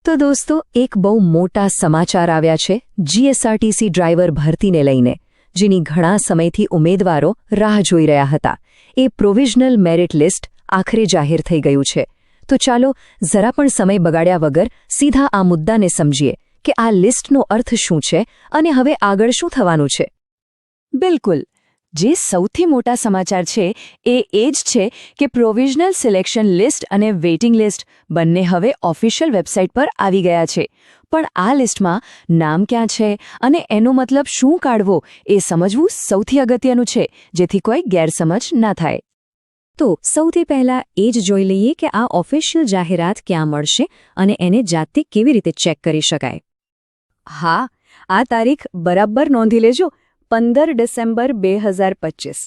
તો દોસ્તો, એક બહુ મોટા સમાચાર આવ્યા છે જીએસઆરટીસી ડ્રાઈવર ભરતીને લઈને, જેની ઘણા સમયથી ઉમેદવારો રાહ જોઈ રહ્યા હતા. એ પ્રોવિઝનલ મેરિટ લિસ્ટ આખરે જાહેર થઈ ગયું છે. તો ચાલો જરા પણ સમય બગાડ્યા વગર સીધા આ મુદ્દાને સમજીએ કે આ લિસ્ટનો અર્થ શું છે અને હવે આગળ શું થવાનું છે. બિલકુલ, જે સૌથી મોટા સમાચાર છે એ જ છે કે પ્રોવિઝનલ સિલેક્શન લિસ્ટ અને વેઇટિંગ લિસ્ટ બંને હવે ઓફિશિયલ વેબસાઇટ પર આવી ગયા છે. પણ આ લિસ્ટમાં નામ ક્યાં છે અને એનો મતલબ શું કાઢવો એ સમજવું સૌથી અગત્યનું છે, જેથી કોઈ ગેરસમજ ના થાય. તો સૌથી પહેલાં એ જ જોઈ લઈએ કે આ ઓફિશિયલ જાહેરાત ક્યાં મળશે અને એને જાતે કેવી રીતે ચેક કરી શકાય. હા, આ તારીખ બરાબર નોંધી લેજો, 15 ડિસેમ્બર 2025.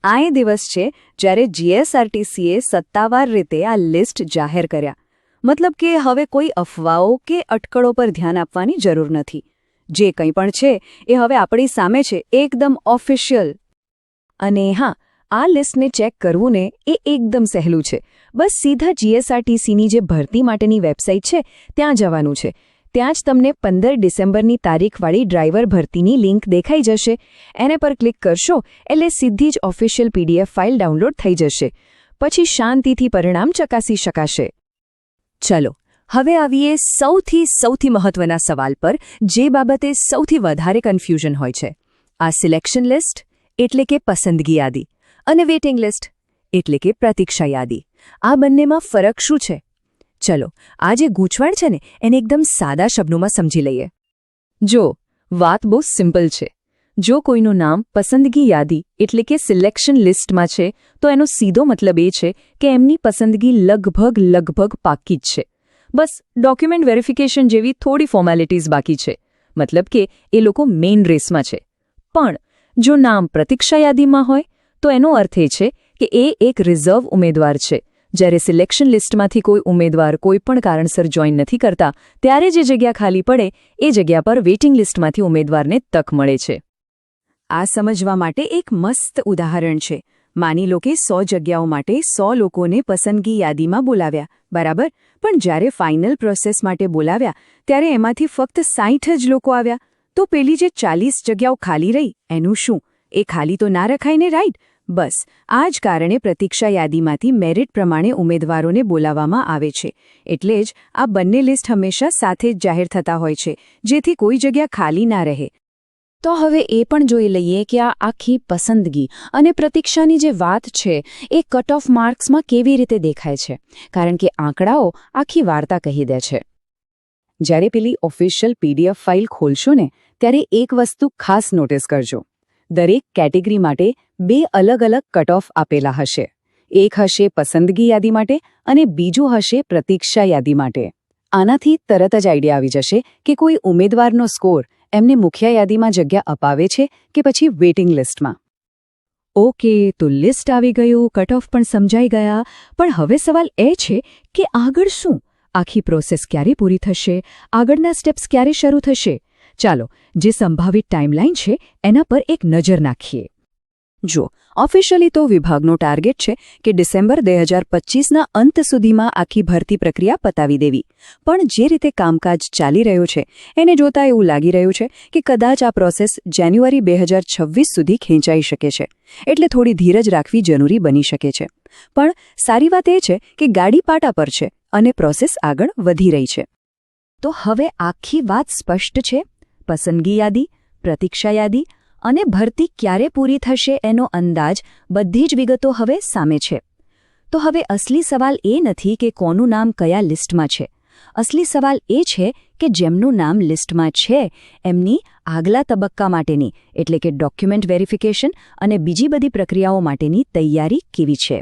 આ એ દિવસ છે જ્યારે જીએસઆરટીસીએ સત્તાવાર રીતે આ લિસ્ટ જાહેર કર્યા. મતલબ કે હવે કોઈ અફવાઓ કે અટકળો પર ધ્યાન આપવાની જરૂર નથી. જે કંઈ પણ છે એ હવે આપણી સામે છે, એકદમ ઓફિશિયલ. અને હા, આ લિસ્ટને ચેક કરવું ને એ એકદમ સહેલું છે. બસ સીધા જીએસઆરટીસીની જે ભરતી માટેની વેબસાઇટ છે ત્યાં જવાનું છે. ત્યાં જ તમને 15 ડિસેમ્બરની તારીખવાળી ડ્રાઈવર ભરતીની લિંક દેખાઈ જશે. એને પર ક્લિક કરશો એટલે સીધી જ ઓફિશિયલ પીડીએફ ફાઇલ ડાઉનલોડ થઈ જશે. પછી શાંતિથી પરિણામ ચકાસી શકાશે. ચલો, હવે આવીએ સૌથી મહત્વના સવાલ પર, જે બાબતે સૌથી વધારે કન્ફ્યુઝન હોય છે. આ સિલેક્શન લિસ્ટ એટલે કે પસંદગી યાદી અને વેઇટિંગ લિસ્ટ એટલે કે પ્રતીક્ષા યાદી, આ બંનેમાં ફરક શું છે? ચલો, આ જે ગૂંચવણ છે ને એને એકદમ સાદા શબ્દોમાં સમજી લઈએ. જો, વાત બહુ સિમ્પલ છે. જો કોઈનું નામ પસંદગી યાદી એટલે કે સિલેક્શન લિસ્ટમાં છે તો એનો સીધો મતલબ એ છે કે એમની પસંદગી લગભગ પાક્કી જ છે. બસ ડોક્યુમેન્ટ વેરિફિકેશન જેવી થોડી ફોર્મેલિટીઝ બાકી છે. મતલબ કે એ લોકો મેઇન રેસમાં છે. પણ જો નામ પ્રતીક્ષા યાદીમાં હોય તો એનો અર્થ એ છે કે એ એક રિઝર્વ ઉમેદવાર છે. જ્યારે સિલેક્શન લિસ્ટમાંથી કોઈ ઉમેદવાર કોઈ પણ કારણસર જોઈન નથી કરતા, ત્યારે જે જગ્યા ખાલી પડે એ જગ્યા પર વેઇટિંગ લિસ્ટમાંથી ઉમેદવારને તક મળે છે. આ સમજવા માટે એક મસ્ત ઉદાહરણ છે. માની લો કે 100 જગ્યાઓ માટે 100 લોકોને પસંદગી યાદીમાં બોલાવ્યા, બરાબર? પણ જ્યારે ફાઇનલ પ્રોસેસ માટે બોલાવ્યા ત્યારે એમાંથી ફક્ત 60 જ લોકો આવ્યા. તો પેલી જે 40 જગ્યાઓ ખાલી રહી એનું શું? એ ખાલી તો ના રખાય ને, રાઈટ? બસ આ જ કારણે પ્રતીક્ષા યાદીમાંથી મેરિટ પ્રમાણે ઉમેદવારોને બોલાવવામાં આવે છે. એટલે જ આ બંને લિસ્ટ હંમેશા સાથે જ જાહેર થતા હોય છે, જેથી કોઈ જગ્યા ખાલી ના રહે. તો હવે એ પણ જોઈ લઈએ કે આ આખી પસંદગી અને પ્રતીક્ષાની જે વાત છે એ કટ ઓફ માર્ક્સમાં કેવી રીતે દેખાય છે, કારણ કે આંકડાઓ આખી વાર્તા કહી દે છે. જ્યારે પેલી ઓફિશિયલ પીડીએફ ફાઇલ ખોલશો ને ત્યારે એક વસ્તુ ખાસ નોટિસ કરજો. દરેક કેટેગરી માટે 2 અલગ કટ ઓફ આપેલા હશે. એક હશે પસંદગી યાદી માટે અને બીજું હશે પ્રતીક્ષા યાદી માટે. આનાથી તરત જ આઈડિયા આવી જશે કે કોઈ ઉમેદવારનો સ્કોર એમને મુખ્ય યાદીમાં જગ્યા અપાવે છે કે પછી વેઇટિંગ લિસ્ટમાં. ઓકે, તો લિસ્ટ આવી ગયું, કટ ઓફ પણ સમજાઈ ગયા. પણ હવે સવાલ એ છે કે આગળ શું? આખી પ્રોસેસ ક્યારે પૂરી થશે? આગળના સ્ટેપ્સ ક્યારે શરૂ થશે? ચાલો, જે સંભવિત ટાઈમલાઈન છે એના પર એક નજર નાખીએ. જો, ઓફિશિયલી તો વિભાગનો ટાર્ગેટ છે કે ડિસેમ્બર 2025ના અંત સુધીમાં આખી ભરતી પ્રક્રિયા પતાવી દેવી. પણ જે રીતે કામકાજ ચાલી રહ્યું છે એને જોતા એવું લાગી રહ્યું છે કે કદાચ આ પ્રોસેસ જાન્યુઆરી 2026 સુધી ખેંચાઈ શકે છે. એટલે થોડી ધીરજ રાખવી જરૂરી બની શકે છે. પણ સારી વાત એ છે કે ગાડી પાટા પર છે અને પ્રોસેસ આગળ વધી રહી છે. તો હવે આખી વાત સ્પષ્ટ છે. પસંદગી યાદી, પ્રતીક્ષા યાદી અને ભરતી ક્યારે પૂરી થશે એનો અંદાજ, બધી જ વિગતો હવે સામે છે. તો હવે અસલી સવાલ એ નથી કે કોનું નામ કયા લિસ્ટમાં છે. અસલી સવાલ એ છે કે જેમનું નામ લિસ્ટમાં છે એમની આગલા તબક્કા માટેની એટલે કે ડોક્યુમેન્ટ વેરિફિકેશન અને બીજી બધી પ્રક્રિયાઓ માટેની તૈયારી કેવી છે.